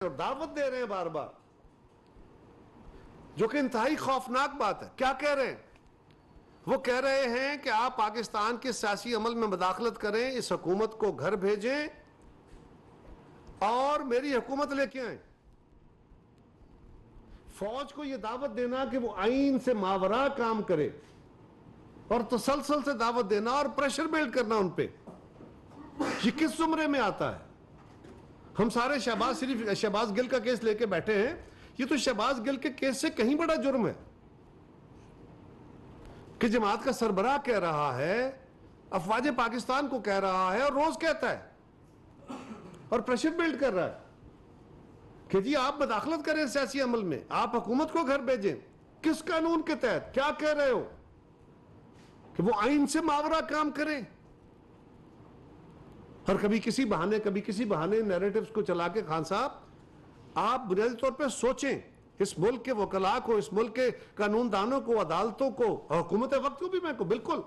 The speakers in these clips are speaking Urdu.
اور دعوت دے رہے ہیں بار بار، جو کہ انتہائی خوفناک بات ہے۔ کیا کہہ رہے ہیں؟ وہ کہہ رہے ہیں کہ آپ پاکستان کے سیاسی عمل میں مداخلت کریں، اس حکومت کو گھر بھیجیں اور میری حکومت لے کے آئیں۔ فوج کو یہ دعوت دینا کہ وہ آئین سے ماورا کام کرے اور تسلسل سے دعوت دینا اور پریشر بلڈ کرنا ان پہ، یہ کس زمرے میں آتا ہے؟ ہم سارے شہباز گل کا کیس لے کے بیٹھے ہیں، یہ تو شہباز گل کے کیس سے کہیں بڑا جرم ہے کہ جماعت کا سربراہ کہہ رہا ہے، افواج پاکستان کو کہہ رہا ہے اور روز کہتا ہے اور پریشر بلڈ کر رہا ہے کہ جی آپ مداخلت کریں سیاسی عمل میں، آپ حکومت کو گھر بھیجیں۔ کس قانون کے تحت؟ کیا کہہ رہے ہو کہ وہ آئین سے ماورا کام کریں؟ اور کبھی کسی بہانے نیریٹیوز کو چلا کے خان صاحب آپ بنیادی طور پہ سوچیں، اس ملک کے وکلاء کو، اس ملک کے قانون دانوں کو، عدالتوں کو اور حکومت وقت کو بھی میں کو بالکل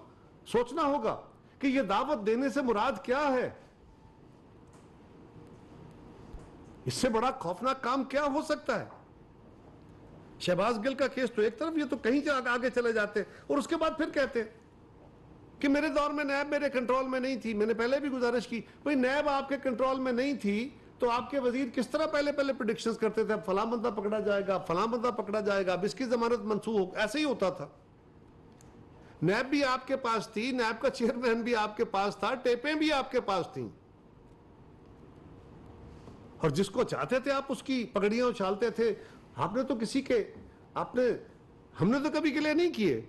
سوچنا ہوگا کہ یہ دعوت دینے سے مراد کیا ہے؟ اس سے بڑا خوفناک کام کیا ہو سکتا ہے؟ شہباز گل کا کیس تو ایک طرف، یہ تو کہیں آگے چلے جاتے اور اس کے بعد پھر کہتے کہ میرے دور میں نیب میرے کنٹرول میں نہیں تھی۔ میں نے پہلے بھی گزارش کی، بھئی نیب آپ کے کنٹرول میں نہیں تھی تو آپ کے وزیر کس طرح پہلے پریڈکشنز کرتے تھے، فلاں بندہ پکڑا جائے گا، فلاں بندہ پکڑا جائے گا، اب اس کی ضمانت منسوخ ہو، ایسے ہی ہوتا تھا۔ نیب بھی آپ کے پاس تھی، نیب کا چیئرمین بھی آپ کے پاس تھا، ٹیپیں بھی آپ کے پاس تھیں، اور جس کو چاہتے تھے آپ اس کی پگڑیاں اچھالتے تھے۔ آپ نے تو ہم نے تو کبھی گلے نہیں کیے،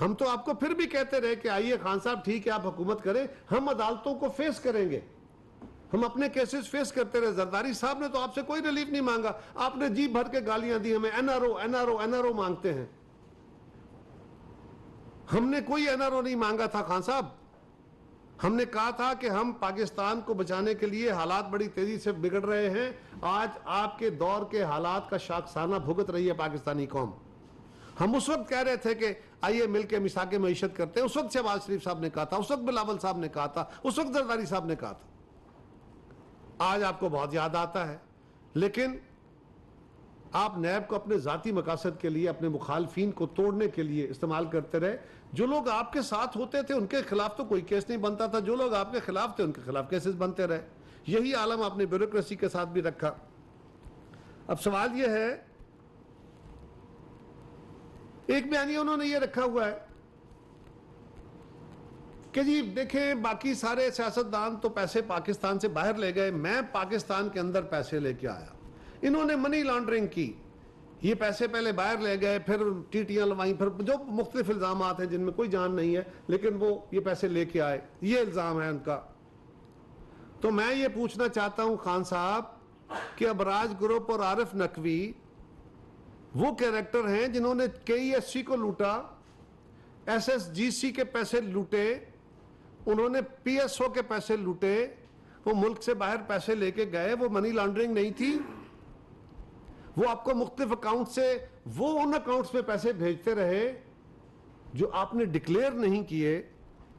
ہم تو آپ کو پھر بھی کہتے رہے کہ آئیے خان صاحب ٹھیک ہے آپ حکومت کریں، ہم عدالتوں کو فیس کریں گے، ہم اپنے کیسز فیس کرتے رہے۔ زرداری صاحب نے تو آپ سے کوئی ریلیف نہیں مانگا، آپ نے جی بھر کے گالیاں دی ہمیں، این آر او مانگتے ہیں۔ ہم نے کوئی این آر او نہیں مانگا تھا خان صاحب، ہم نے کہا تھا کہ ہم پاکستان کو بچانے کے لیے، حالات بڑی تیزی سے بگڑ رہے ہیں، آج آپ کے دور کے حالات کا شاخسانہ بھگت رہی ہے پاکستانی قوم۔ ہم اس وقت کہہ رہے تھے کہ آئیے مل کے میثاق معیشت کرتے ہیں، اس وقت شہباز شریف صاحب نے کہا تھا، اس وقت بلاول صاحب نے کہا تھا، اس وقت زرداری صاحب نے کہا تھا۔ آج آپ کو بہت یاد آتا ہے، لیکن آپ نیب کو اپنے ذاتی مقاصد کے لیے، اپنے مخالفین کو توڑنے کے لیے استعمال کرتے رہے۔ جو لوگ آپ کے ساتھ ہوتے تھے ان کے خلاف تو کوئی کیس نہیں بنتا تھا، جو لوگ آپ کے خلاف تھے ان کے خلاف کیسز بنتے رہے۔ یہی عالم آپ نے بیوروکریسی کے ساتھ بھی رکھا۔ اب سوال یہ ہے، ایک بیانیہ انہوں نے یہ رکھا ہوا ہے کہ جی دیکھیں باقی سارے سیاستدان تو پیسے پاکستان سے باہر لے گئے، میں پاکستان کے اندر پیسے لے کے آیا۔ انہوں نے منی لانڈرنگ کی، یہ پیسے پہلے باہر لے گئے، پھر ٹیٹیاں لوائیں، پھر جو مختلف الزامات ہیں جن میں کوئی جان نہیں ہے، لیکن وہ یہ پیسے لے کے آئے، یہ الزام ہے ان کا۔ تو میں یہ پوچھنا چاہتا ہوں خان صاحب کہ ابراج گروپ اور عارف نقوی وہ کیریکٹر ہیں جنہوں نے کے ای ایس سی کو لوٹا، ایس ایس جی سی کے پیسے لوٹے، انہوں نے پی ایس او کے پیسے لوٹے، وہ ملک سے باہر پیسے لے کے گئے، وہ منی لانڈرنگ نہیں تھی؟ وہ آپ کو مختلف اکاؤنٹ سے وہ ان اکاؤنٹس میں پیسے بھیجتے رہے جو آپ نے ڈکلیئر نہیں کیے،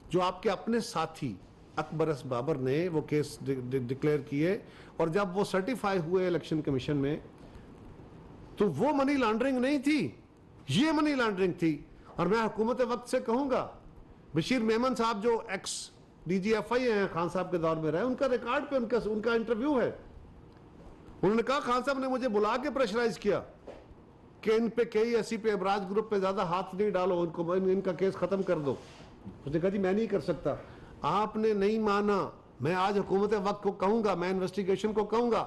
جو آپ کے اپنے ساتھی اکبر اس بابر نے وہ کیس ڈکلیئر کیے، اور جب وہ سرٹیفائی ہوئے الیکشن کمیشن میں تو وہ منی لانڈرنگ نہیں تھی، یہ منی لانڈرنگ تھی۔ اور میں حکومت وقت سے کہوں گا، بشیر میمن صاحب جو ایکس ڈی جی ایف آئی ہیں، خان صاحب کے دور میں رہے، ان کا ریکارڈ پہ ان کا انٹرویو ہے، انہوں نے کہا خان صاحب نے مجھے بلا کے پریشرائز کیا کہ ان پہ کے ای ایس سی پہ، ابراج گروپ پہ زیادہ ہاتھ نہیں ڈالو، ان کا کیس ختم کر دو۔ اس نے کہا جی میں نہیں کر سکتا۔ آپ نے نہیں مانا۔ میں آج حکومت وقت کو کہوں گا، میں انویسٹیگیشن کو کہوں گا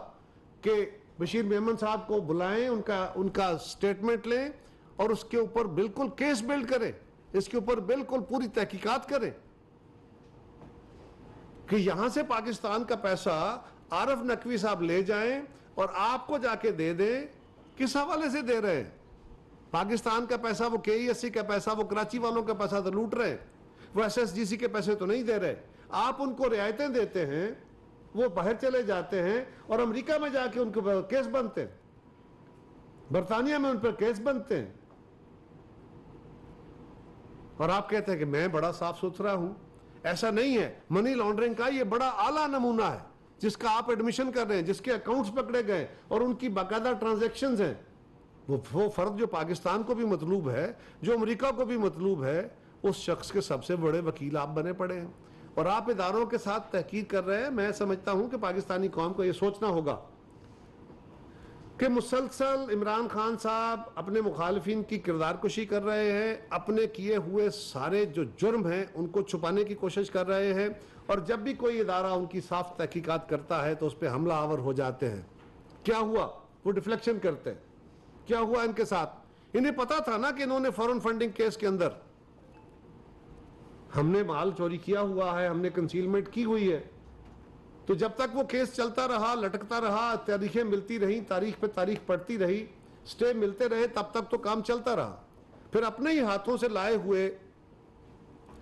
کہ بشیر میمن صاحب کو بلائیں، ان کا سٹیٹمنٹ لیں اور اس کے اوپر بالکل کیس بلڈ کریں، اس کے اوپر بالکل پوری تحقیقات کریں کہ یہاں سے پاکستان کا پیسہ عارف نقوی صاحب لے جائیں اور آپ کو جا کے دے دیں۔ کس حوالے سے دے رہے ہیں؟ پاکستان کا پیسہ، وہ کے ای ایس سی کا پیسہ، وہ کراچی والوں کا پیسہ تو لوٹ رہے ہیں، وہ ایس ایس جی سی کے پیسے تو نہیں دے رہے۔ آپ ان کو رعایتیں دیتے ہیں، وہ باہر چلے جاتے ہیں اور امریکہ میں جا کے ان کے کیس بنتے ہیں، برطانیہ میں ان پر کیس بنتے ہیں، اور آپ کہتے ہیں کہ میں بڑا صاف ستھرا ہوں۔ ایسا نہیں ہے۔ منی لانڈرنگ کا یہ بڑا اعلیٰ نمونہ ہے۔ جس کا آپ ایڈمیشن کر رہے ہیں, جس کے اکاؤنٹس پکڑے گئے اور ان کی باقاعدہ ٹرانزیکشنز ہیں, وہ فرد جو پاکستان کو بھی مطلوب ہے, جو امریکہ کو بھی مطلوب ہے, اس شخص کے سب سے بڑے وکیل آپ بنے پڑے ہیں, اور آپ اداروں کے ساتھ تحقیق کر رہے ہیں. میں سمجھتا ہوں کہ پاکستانی قوم کو یہ سوچنا ہوگا کہ مسلسل عمران خان صاحب اپنے مخالفین کی کردار کشی کر رہے ہیں, اپنے کیے ہوئے سارے جو جرم ہیں ان کو چھپانے کی کوشش کر رہے ہیں, اور جب بھی کوئی ادارہ ان کی صاف تحقیقات کرتا ہے تو اس پہ حملہ آور ہو جاتے ہیں. کیا ہوا؟ وہ ڈیفلیکشن کرتے ہیں. کیا ہوا ان کے ساتھ؟ انہیں پتا تھا نا کہ انہوں نے فورن فنڈنگ کیس کے اندر ہم نے مال چوری کیا ہوا ہے, ہم نے کنسیلمنٹ کی ہوئی ہے. تو جب تک وہ کیس چلتا رہا, لٹکتا رہا, تاریخیں ملتی رہیں, تاریخ پہ تاریخ پڑتی رہی, سٹے ملتے رہے, تب تک تو کام چلتا رہا. پھر اپنے ہی ہاتھوں سے لائے ہوئے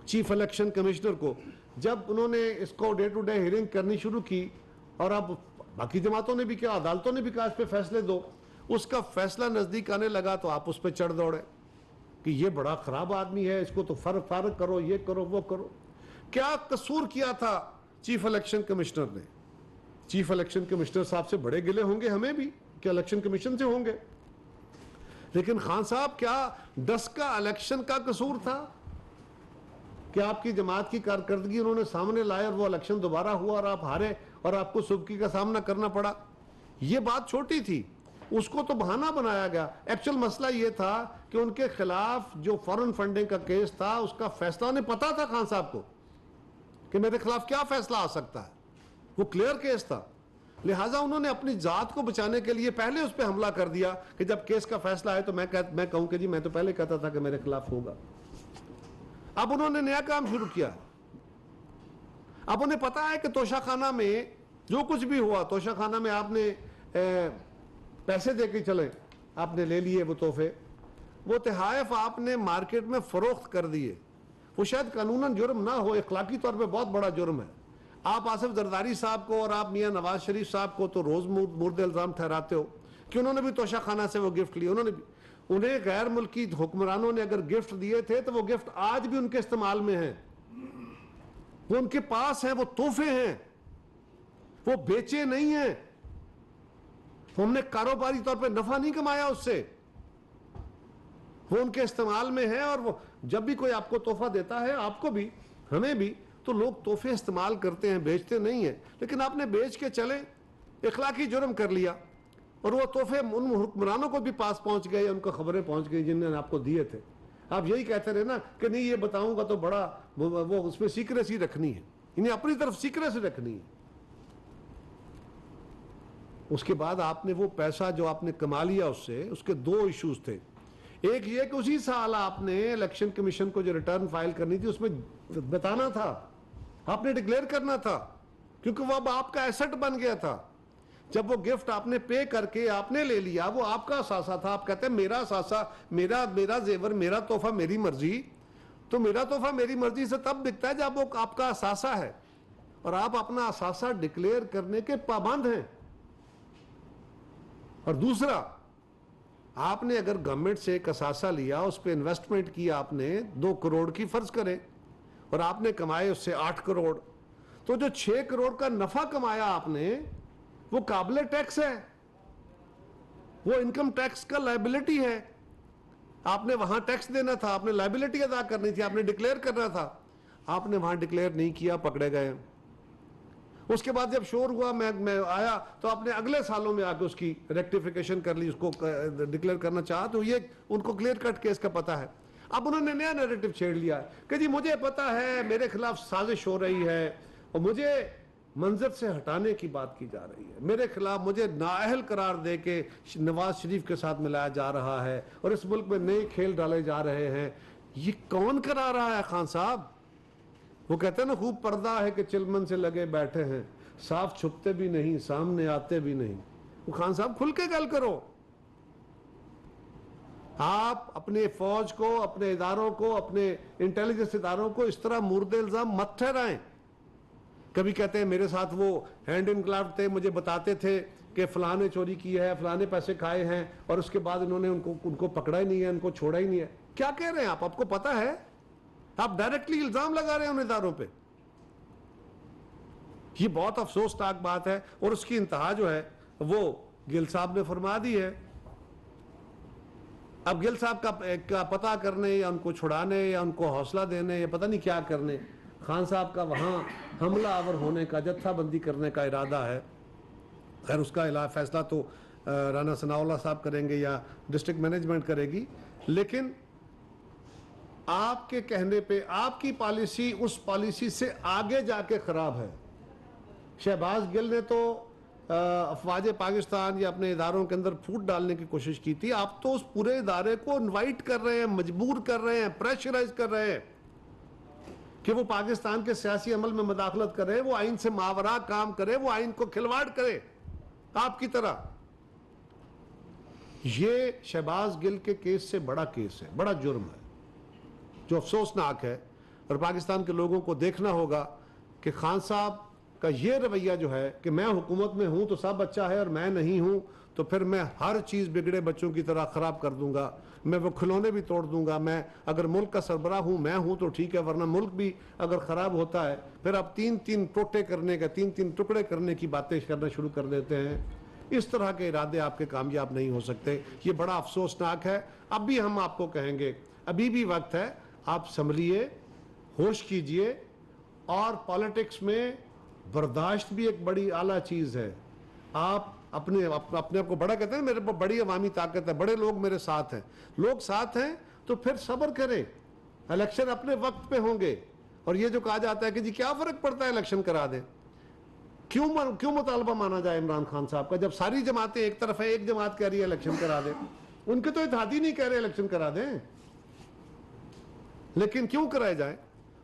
چیف الیکشن کمشنر کو جب انہوں نے اس کو ڈے ٹو ڈے ہیئرنگ کرنی شروع کی, اور اب باقی جماعتوں نے بھی کیا, عدالتوں نے بھی کہا اس پہ فیصلے دو, اس کا فیصلہ نزدیک آنے لگا تو آپ اس پہ چڑھ دوڑے کہ یہ بڑا خراب آدمی ہے, اس کو تو فارغ کرو, یہ کرو, وہ کرو. کیا قصور کیا تھا چیف الیکشن کمشنر نے؟ چیف الیکشن کمشنر صاحب سے بڑے گلے ہوں گے ہمیں بھی کہ الیکشن کمیشن سے ہوں گے, لیکن خان صاحب کیا 10 کا الیکشن کا قصور تھا کہ آپ کی جماعت کی کارکردگی انہوں نے سامنے لائے اور وہ الیکشن دوبارہ ہوا اور آپ ہارے اور آپ کو سبکی کا سامنا کرنا پڑا؟ یہ بات چھوٹی تھی, اس کو تو بہانہ بنایا گیا. ایکچوئل مسئلہ یہ تھا کہ ان کے خلاف جو فورن فنڈنگ کا کیس تھا اس کا فیصلہ انہیں پتا تھا خان صاحب کو کہ میرے خلاف کیا فیصلہ آ سکتا ہے, وہ کلیئر کیس تھا. لہٰذا انہوں نے اپنی ذات کو بچانے کے لیے پہلے اس پہ حملہ کر دیا کہ جب کیس کا فیصلہ آئے تو میں کہوں کہ جی میں تو پہلے کہتا تھا کہ میرے خلاف ہوگا. اب انہوں نے نیا کام شروع کیا. اب انہیں پتا ہے کہ توشہ خانہ میں جو کچھ بھی ہوا, توشہ خانہ میں آپ نے پیسے دے کے چلیں, آپ نے لے لیے وہ تحفے, وہ تحائف آپ نے مارکیٹ میں فروخت کر دیے. وہ شاید قانوناً جرم نہ ہو, اخلاقی طور پہ بہت بڑا جرم ہے. آپ آصف زرداری صاحب کو اور آپ میاں نواز شریف صاحب کو تو روز مورد الزام ٹھہراتے ہو کہ انہوں نے بھی توشہ خانہ سے وہ گفٹ لیے. انہیں غیر ملکی حکمرانوں نے اگر گفٹ دیے تھے تو وہ گفٹ آج بھی ان کے استعمال میں ہیں, وہ ان کے پاس ہیں, وہ تحفے ہیں, وہ بیچے نہیں ہیں. ہم نے کاروباری طور پہ نفع نہیں کمایا اس سے, وہ ان کے استعمال میں ہے. اور وہ جب بھی کوئی آپ کو تحفہ دیتا ہے, آپ کو بھی ہمیں بھی, تو لوگ تحفے استعمال کرتے ہیں, بیچتے نہیں ہیں. لیکن آپ نے بیچ کے چلے, اخلاقی جرم کر لیا, اور وہ تحفے ان حکمرانوں کو بھی پاس پہنچ گئے, ان کو خبریں پہنچ گئی جنہوں نے آپ کو دیے تھے. آپ یہی کہتے رہے نا کہ نہیں یہ بتاؤں گا تو بڑا وہ اس میں سیکریسی رکھنی ہے, انہیں اپنی طرف سیکریسی رکھنی ہے. اس کے بعد آپ نے وہ پیسہ جو آپ نے کما لیا اس سے, اس کے 2 ایشوز تھے. ایک یہ کہ اسی سال آپ نے الیکشن کمیشن کو جو ریٹرن فائل کرنی تھی اس میں بتانا تھا, آپ نے ڈکلیئر کرنا تھا, کیونکہ وہ اب آپ کا ایسٹ بن گیا تھا. جب وہ گفٹ آپ نے پے کر کے آپ نے لے لیا, وہ آپ کا اثاثہ تھا. آپ کہتے ہیں میرا اثاثہ, میرا زیور, میرا تحفہ میری مرضی. تو میرا تحفہ میری مرضی سے تب بکتا ہے جب وہ آپ کا اثاثہ ہے, اور آپ اپنا اثاثہ ڈکلیئر کرنے کے پابند ہیں. اور دوسرا, آپ نے اگر گورنمنٹ سے ایک اثاثہ لیا, اس پہ انویسٹمنٹ کیا آپ نے 2 کروڑ کی فرض کریں, اور آپ نے کمائے اس سے 8 کروڑ, تو جو 6 کروڑ کا نفع کمایا آپ نے وہ قابل ٹیکس ہے, وہ انکم ٹیکس کا لائبلٹی ہے. آپ نے وہاں ٹیکس دینا تھا, آپ نے لائبلٹی ادا کرنی تھی, آپ نے ڈکلیئر کرنا تھا. آپ نے وہاں ڈکلیئر نہیں کیا, پکڑے گئے. اس کے بعد جب شور ہوا, میں آیا تو آپ نے اگلے سالوں میں آ کے اس کی ریکٹیفیکیشن کر لی, اس کو ڈکلیئر کرنا چاہا. تو یہ ان کو کلیئر کٹ کیس کا پتا ہے. اب انہوں نے نیا نیریٹو چھیڑ لیا کہ جی مجھے پتا ہے میرے خلاف سازش ہو رہی ہے, اور مجھے منظر سے ہٹانے کی بات کی جا رہی ہے, میرے خلاف مجھے نااہل قرار دے کے نواز شریف کے ساتھ ملایا جا رہا ہے, اور اس ملک میں نئے کھیل ڈالے جا رہے ہیں. یہ کون کرا رہا ہے خان صاحب؟ وہ کہتے ہیں نا, خوب پردہ ہے کہ چلمن سے لگے بیٹھے ہیں, صاف چھپتے بھی نہیں, سامنے آتے بھی نہیں. وہ خان صاحب کھل کے گل کرو. آپ اپنے فوج کو, اپنے اداروں کو, اپنے انٹیلیجنس اداروں کو اس طرح مورد الزام مت ٹھہرائیں. کبھی کہتے ہیں میرے ساتھ وہ ہینڈ ان گلو تھے, مجھے بتاتے تھے کہ فلاں نے چوری کی ہے, فلاں نے پیسے کھائے ہیں, اور اس کے بعد انہوں نے ان کو پکڑا ہی نہیں ہے, ان کو چھوڑا ہی نہیں ہے. کیا کہہ رہے ہیں آپ کو پتا ہے؟ آپ ڈائریکٹلی الزام لگا رہے ہیں ان اداروں پہ. یہ بہت افسوسناک بات ہے، اور اس کی انتہا جو ہے وہ گل صاحب نے فرما دی ہے۔ اب گل صاحب کا پتہ کرنے یا ان کو چھڑانے یا ان کو حوصلہ دینے یا پتہ نہیں کیا کرنے، خان صاحب کا وہاں حملہ آور ہونے کا، جتھا بندی کرنے کا ارادہ ہے۔ خیر اس کا فیصلہ تو رانا ثناء اللہ صاحب کریں گے یا ڈسٹرکٹ مینجمنٹ کرے گی، لیکن آپ کے کہنے پہ آپ کی پالیسی اس پالیسی سے آگے جا کے خراب ہے۔ شہباز گل نے تو افواج پاکستان یا اپنے اداروں کے اندر پھوٹ ڈالنے کی کوشش کی تھی، آپ تو اس پورے ادارے کو انوائٹ کر رہے ہیں، مجبور کر رہے ہیں، پریشرائز کر رہے ہیں کہ وہ پاکستان کے سیاسی عمل میں مداخلت کرے، وہ آئین سے ماورا کام کرے، وہ آئین کو کھلواڑ کرے آپ کی طرح۔ یہ شہباز گل کے کیس سے بڑا کیس ہے، بڑا جرم ہے جو افسوسناک ہے، اور پاکستان کے لوگوں کو دیکھنا ہوگا کہ خان صاحب کا یہ رویہ جو ہے کہ میں حکومت میں ہوں تو سب اچھا ہے اور میں نہیں ہوں تو پھر میں ہر چیز بگڑے بچوں کی طرح خراب کر دوں گا، میں وہ کھلونے بھی توڑ دوں گا، میں اگر ملک کا سربراہ ہوں میں ہوں تو ٹھیک ہے، ورنہ ملک بھی اگر خراب ہوتا ہے پھر آپ تین ٹوٹے کرنے کا، تین ٹکڑے کرنے کی باتیں کرنا شروع کر دیتے ہیں۔ اس طرح کے ارادے آپ کے کامیاب نہیں ہو سکتے، یہ بڑا افسوسناک ہے۔ اب بھی ہم آپ کو کہیں گے ابھی بھی وقت ہے، آپ سنبھلیے، ہوش کیجئے، اور پالیٹکس میں برداشت بھی ایک بڑی اعلیٰ چیز ہے۔ آپ اپنے آپ کو بڑا کہتے ہیں، میرے پاس بڑی عوامی طاقت ہے، بڑے لوگ میرے ساتھ ہیں، لوگ ساتھ ہیں تو پھر صبر کریں، الیکشن اپنے وقت پہ ہوں گے۔ اور یہ جو کہا جاتا ہے کہ جی کیا فرق پڑتا ہے الیکشن کرا دیں، کیوں مطالبہ مانا جائے عمران خان صاحب کا، جب ساری جماعتیں ایک طرف ہیں، ایک جماعت کہہ رہی ہے الیکشن کرا دیں، ان کے تو اتحادی نہیں کہہ رہے الیکشن کرا دیں، لیکن کیوں کرائے جائیں؟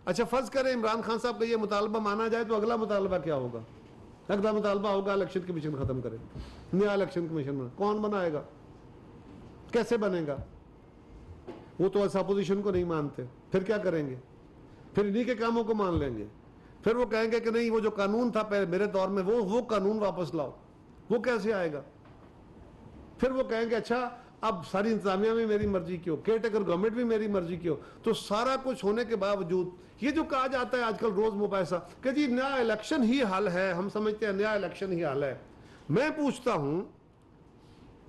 اچھا فرض کریں عمران خان صاحب کا یہ مطالبہ مانا جائے تو اگلا مطالبہ کیا ہوگا؟ اگلا مطالبہ ہوگا الیکشن کمیشن ختم کرے، نیا الیکشن کمیشن بنا، کون بنائے گا؟ کیسے بنے گا؟ وہ تو ایسا اپوزیشن کو نہیں مانتے، پھر کیا کریں گے؟ پھر انہی کے کاموں کو مان لیں گے، پھر وہ کہیں گے کہ نہیں وہ جو قانون تھا پہلے میرے دور میں وہ قانون واپس لاؤ، وہ کیسے آئے گا؟ پھر وہ کہیں گے اچھا اب ساری انتظامیہ میں میری مرضی کیوں، کیئر ٹیکر گورنمنٹ بھی میری مرضی کیوں؟ تو سارا کچھ ہونے کے باوجود یہ جو کہا جاتا ہے آج کل روز مباحثہ کہ جی نیا الیکشن ہی حل ہے، ہم سمجھتے ہیں نیا الیکشن ہی حل ہے۔ میں پوچھتا ہوں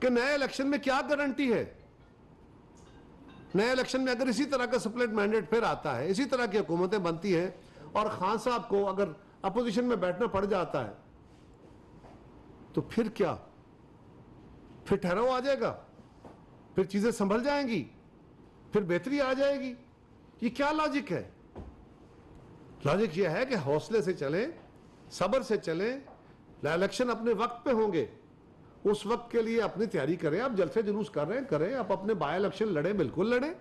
کہ نئے الیکشن میں کیا گارنٹی ہے؟ نئے الیکشن میں اگر اسی طرح کا سپلٹ مینڈیٹ پھر آتا ہے، اسی طرح کی حکومتیں بنتی ہیں، اور خان صاحب کو اگر اپوزیشن میں بیٹھنا پڑ جاتا ہے تو پھر کیا؟ پھر ٹھہراؤ آ جائے گا، پھر چیزیں سنبھل جائیں گی، پھر بہتری آ جائے گی؟ یہ کیا لاجک ہے؟ لاجک یہ ہے کہ حوصلے سے چلیں، صبر سے چلیں، الیکشن اپنے وقت پہ ہوں گے، اس وقت کے لیے اپنی تیاری کریں۔ آپ جلسے جلوس کر رہے ہیں کریں، آپ اپنے بائی الیکشن لڑیں، بالکل لڑیں،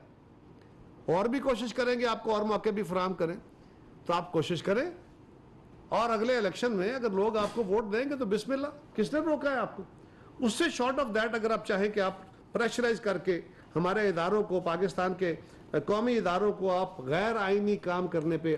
اور بھی کوشش کریں گے آپ کو اور موقع بھی فراہم کریں تو آپ کوشش کریں، اور اگلے الیکشن میں اگر لوگ آپ کو ووٹ دیں گے تو بسم اللہ، کس نے روکا ہے آپ کو؟ اس سے شارٹ آف دیٹ اگر آپ چاہیں کہ آپ پریشرائز کر کے ہمارے اداروں کو، پاکستان کے قومی اداروں کو آپ غیر آئینی کام کرنے پہ،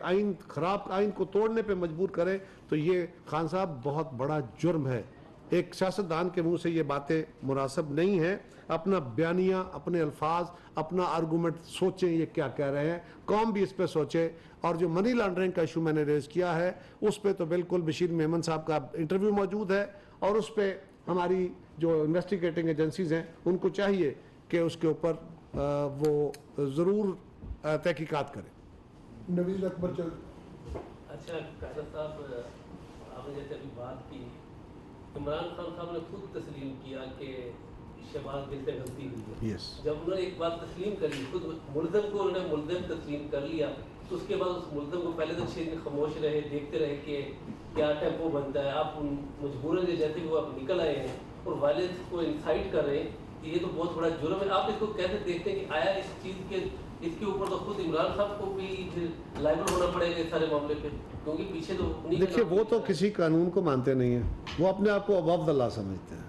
خراب آئین کو توڑنے پہ مجبور کریں تو یہ خان صاحب بہت بڑا جرم ہے۔ ایک سیاستدان کے منہ سے یہ باتیں مناسب نہیں ہیں۔ اپنا بیانیہ، اپنے الفاظ، اپنا آرگومنٹ سوچیں یہ کیا کہہ رہے ہیں، قوم بھی اس پہ سوچے۔ اور جو منی لانڈرنگ کا ایشو میں نے ریز کیا ہے اس پہ تو بالکل بشیر میمن صاحب کا انٹرویو موجود ہے، اور اس پہ ہماری جو انویسٹیگیٹنگ ایجنسیز ہیں ان کو چاہیے کہ اس کے اوپر وہ ضرور تحقیقات کریں۔ نوید اکبر چل۔ اچھا قائد صاحب، آپ نے جیسے ابھی بات کی، عمران خان صاحب نے خود تسلیم کیا کہ شہباز گل سے غلطی ہوئی ہے۔ جب انہوں نے ایک بات تسلیم کر لی، خود ملزم کو انہوں نے ملزم تسلیم کر لیا، تو اس کے بعد اس ملزم کو پہلے تو 6 دن خاموش رہے، دیکھتے رہے کہ کیا ٹیمپو بنتا ہے۔ آپ مجبوراً جیسے وہ آپ نکل آئے ہیں اور وائلنس کو انسائٹ کر رہے ہیں، یہ تو بہت بڑا جرم ہے۔ آپ اس کو کیسے دیکھتے ہیں کہ آیا اس چیز کے اس کے اوپر تو خود عمران صاحب کو بھی لائبل ہونا پڑے گا اس سارے معاملے پہ، کیونکہ پیچھے تو دیکھیے وہ تو کسی قانون کو مانتے نہیں ہیں، وہ اپنے آپ کو عبد اللہ سمجھتے ہیں۔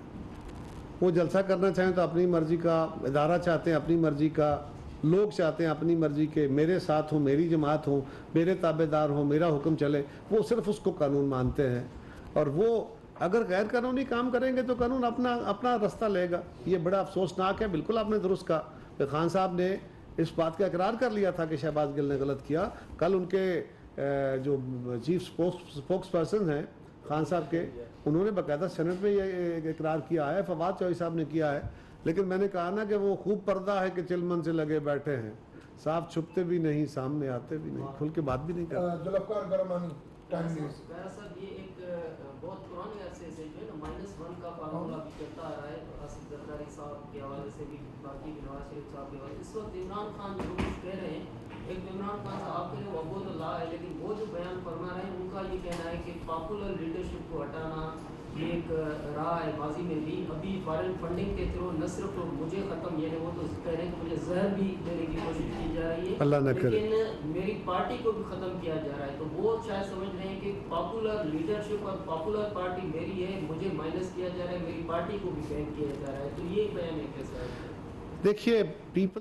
وہ جلسہ کرنا چاہیں تو اپنی مرضی کا، ادارہ چاہتے ہیں اپنی مرضی کا، لوگ چاہتے ہیں اپنی مرضی کے، میرے ساتھ ہوں، میری جماعت ہوں، میرے تابع دار ہوں، میرا حکم چلے، وہ صرف اس کو قانون مانتے ہیں۔ اور وہ اگر غیر قانونی کام کریں گے تو قانون اپنا رستہ لے گا۔ یہ بڑا افسوسناک ہے۔ بالکل آپ نے درست کہا کہ خان صاحب نے اس بات کا اقرار کر لیا تھا کہ شہباز گل نے غلط کیا۔ کل ان کے جو چیف سپوکس پرسن ہیں خان صاحب کے, انہوں نے باقاعدہ سینٹ میں یہ اقرار کیا ہے, فواد چوہدری صاحب نے کیا ہے, لیکن میں نے کہا نا کہ وہ خوب پردہ ہے کہ چلمن سے لگے بیٹھے ہیں, صاحب چھپتے بھی نہیں, سامنے آتے بھی نہیں, کھل کے بات بھی نہیں کرتے. ذوالفقار گرمانی صاحب یہ ایک بہت پرانے عرصے سے جو ہے نا -1 کا فارمولہ بھی چلتا آ رہا ہے, آصف زرداری صاحب کے حوالے سے بھی, باقی نواز شریف صاحب کے حوالے سے. اس وقت عمران خان جو کچھ کہہ رہے ہیں, ایک عمران خان صاحب کے لیے عبود اللہ ہے, لیکن وہ جو بیان فرما رہے ہیں ان کا یہ کہنا ہے کہ پاپولر لیڈرشپ کو ہٹانا یہ ایک راہ ہے ماضی میں بھی. ابھی فارن فنڈنگ کے تھرو نہ صرف مجھے ختم, یعنی وہ تو کہہ رہے ہیں کہ مجھے زہر بھی دینے کی کوشش کی جا رہی ہے, اللہ نہ کرے, لیکن میری پارٹی کو بھی ختم کیا جا رہا ہے. تو وہ شاید سمجھ رہے ہیں کہ پاپولر لیڈرشپ اور پاپولر پارٹی میری ہے, مجھے مائنس کیا جا رہا ہے, میری پارٹی کو بھی بین کیا جا رہا ہے. تو یہ بیان ہے کیسا ہے؟ دیکھیے پیپل